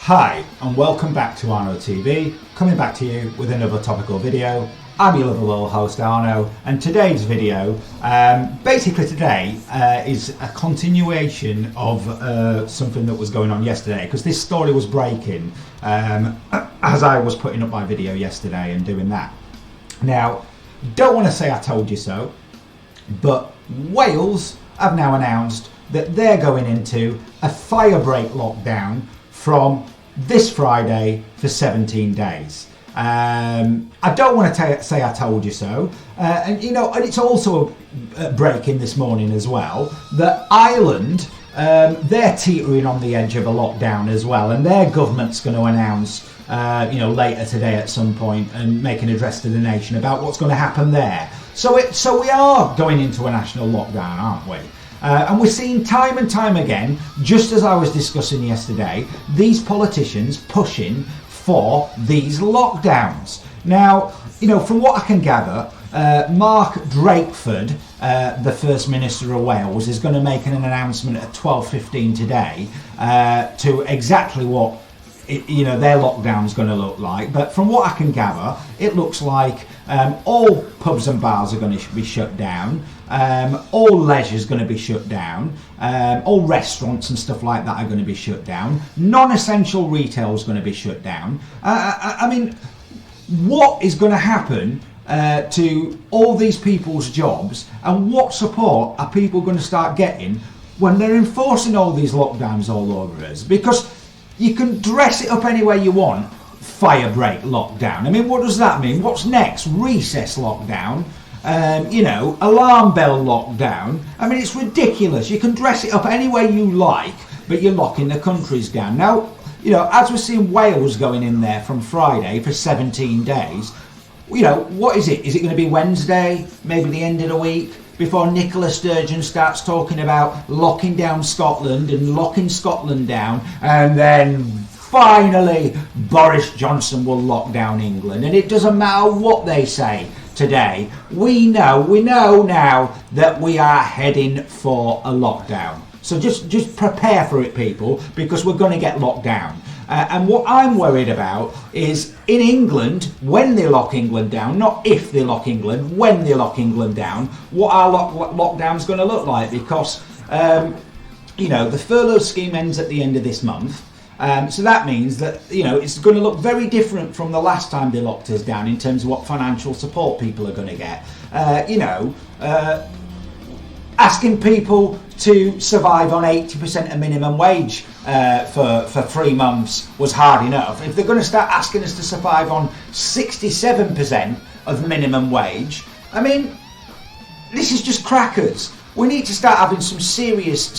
Hi and welcome back to Arno TV, coming back to you with another topical video. I'm your little host Arno, and today's video, basically today is a continuation of something that was going on yesterday, because this story was breaking as I was putting up my video yesterday and doing that. Now, don't want to say I told you so, but Wales have now announced that they're going into a firebreak lockdown from this Friday for 17 days. I don't want to say I told you so, and it's also breaking this morning as well that Ireland, they're teetering on the edge of a lockdown as well, and their government's going to announce later today at some point and make an address to the nation about what's going to happen there. So we are going into a national lockdown, aren't we? And we're seeing time and time again, just as I was discussing yesterday, these politicians pushing for these lockdowns. Now, from what I can gather, Mark Drakeford, the First Minister of Wales, is going to make an announcement at 12:15 today to exactly what their lockdown's going to look like. But from what I can gather, it looks like all pubs and bars are going to be shut down, all leisure is going to be shut down, all restaurants and stuff like that are going to be shut down, non-essential retail is going to be shut down. I mean, what is going to happen to all these people's jobs, and what support are people going to start getting when they're enforcing all these lockdowns all over us? Because you can dress it up any way you want. Firebreak lockdown. I mean, what does that mean? What's next? Recess lockdown? Alarm bell lockdown? I mean, it's ridiculous. You can dress it up any way you like, but you're locking the countries down. Now, as we're seeing Wales going in there from Friday for 17 days, what is it? Is it going to be Wednesday? Maybe the end of the week? Before Nicola Sturgeon starts talking about locking down Scotland and locking Scotland down, and then finally Boris Johnson will lock down England. And it doesn't matter what they say today. We know now that we are heading for a lockdown. So just prepare for it, people, because we're going to get locked down. And what I'm worried about is in England, when they lock England down, not if they lock England, when they lock England down, what our lockdown's going to look like. Because, the furlough scheme ends at the end of this month. So that means that, it's going to look very different from the last time they locked us down in terms of what financial support people are going to get. Asking people to survive on 80% of minimum wage for 3 months was hard enough. If they're going to start asking us to survive on 67% of minimum wage, I mean, this is just crackers. We need to start having some serious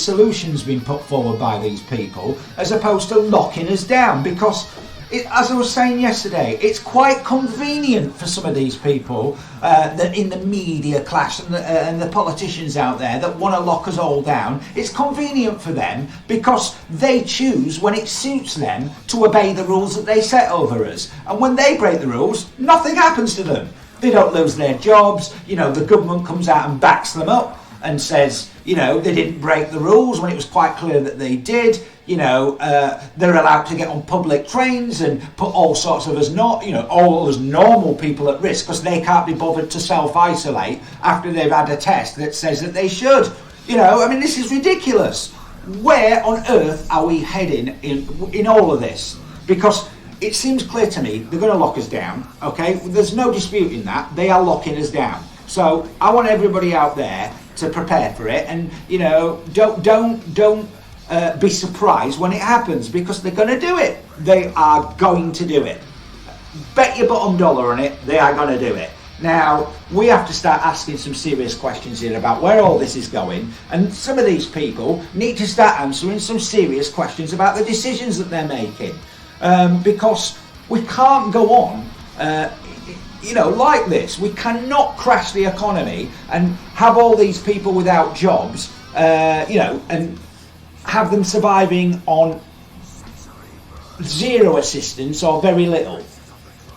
solutions being put forward by these people, as opposed to locking us down. Because, as I was saying yesterday, it's quite convenient for some of these people that in the media class and the politicians out there that want to lock us all down. It's convenient for them because they choose when it suits them to obey the rules that they set over us. And when they break the rules, nothing happens to them. They don't lose their jobs. The government comes out and backs them up and says, they didn't break the rules when it was quite clear that they did. They're allowed to get on public trains and put all sorts of all us normal people at risk because they can't be bothered to self-isolate after they've had a test that says that they should. This is ridiculous. Where on earth are we heading in all of this? Because it seems clear to me they're going to lock us down, okay? There's no disputing that. They are locking us down. So I want everybody out there to prepare for it, and don't be surprised when it happens, because they're going to do it. They are going to do it. Bet your bottom dollar on it, they are going to do it. Now, we have to start asking some serious questions here about where all this is going, and some of these people need to start answering some serious questions about the decisions that they're making. Because we can't go on, like this. We cannot crash the economy and have all these people without jobs, and have them surviving on zero assistance or very little.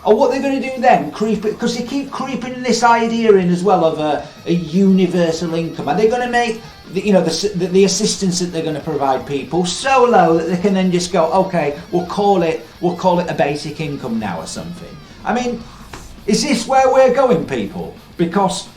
Or what they're going to do then, because they keep creeping this idea in as well of a universal income. Are they going to make the assistance that they're going to provide people so low that they can then just go, okay, we'll call it a basic income now or something? I mean, is this where we're going, people? Because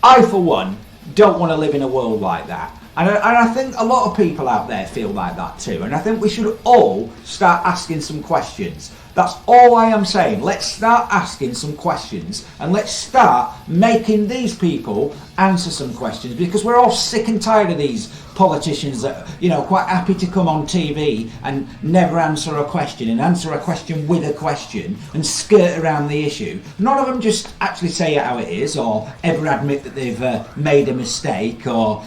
I, for one, don't want to live in a world like that. And I think a lot of people out there feel like that too. And I think we should all start asking some questions. That's all I am saying. Let's start asking some questions and let's start making these people answer some questions, because we're all sick and tired of these politicians that, quite happy to come on TV and never answer a question and answer a question with a question and skirt around the issue. None of them just actually say it how it is or ever admit that they've made a mistake or,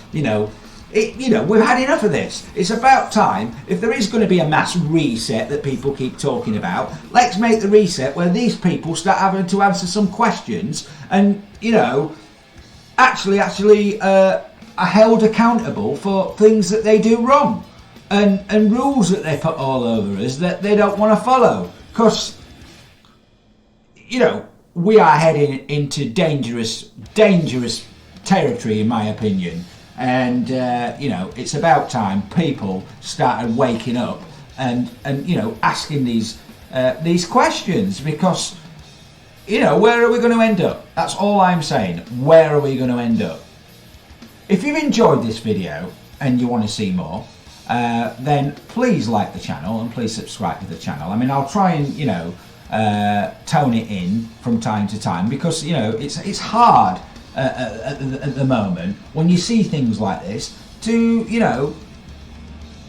we've had enough of this. It's about time, if there is going to be a mass reset that people keep talking about, let's make the reset where these people start having to answer some questions and, actually are held accountable for things that they do wrong and rules that they put all over us that they don't want to follow. Because, we are heading into dangerous territory, in my opinion. And it's about time people started waking up and asking these questions, because where are we going to end up? That's all I'm saying. Where are we going to end up? If you've enjoyed this video and you want to see more, then please like the channel and please subscribe to the channel. I mean, I'll try and tone it in from time to time, because it's hard at the moment when you see things like this to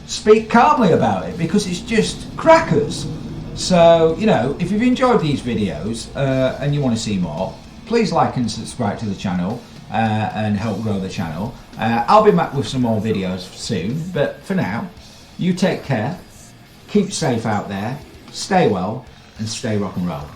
speak calmly about it, because it's just crackers. So if you've enjoyed these videos and you want to see more, please like and subscribe to the channel and help grow the channel. I'll be back with some more videos soon, but for now, you take care, keep safe out there, stay well and stay rock and roll.